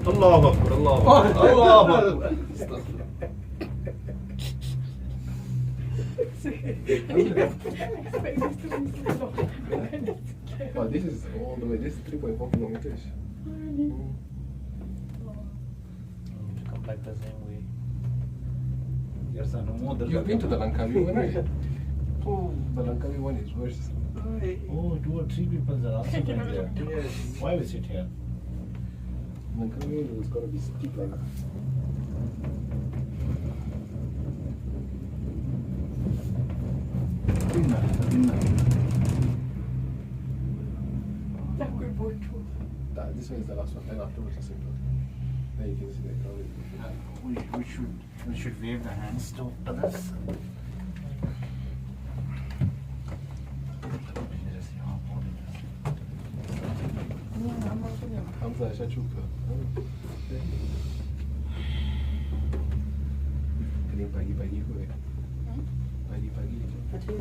الله اكبر الله اكبر الله اكبر. Oh, this is all the way. This is 3.4 kilometers. To come back the same way. Yes, I know. You've been to the Langkawi one, right? Oh, the Langkawi one is worse. Oh, 2 or 3 people are also going there. Yes. Why we sit here? Langkawi one is gonna be steep like that. This one is the last one. Then afterwards, the simple. Then you can see the crowd. We should wave the hands to others. Hamza, saya cuka. Keling pagi-pagi kot. Pagi-pagi je. Betul.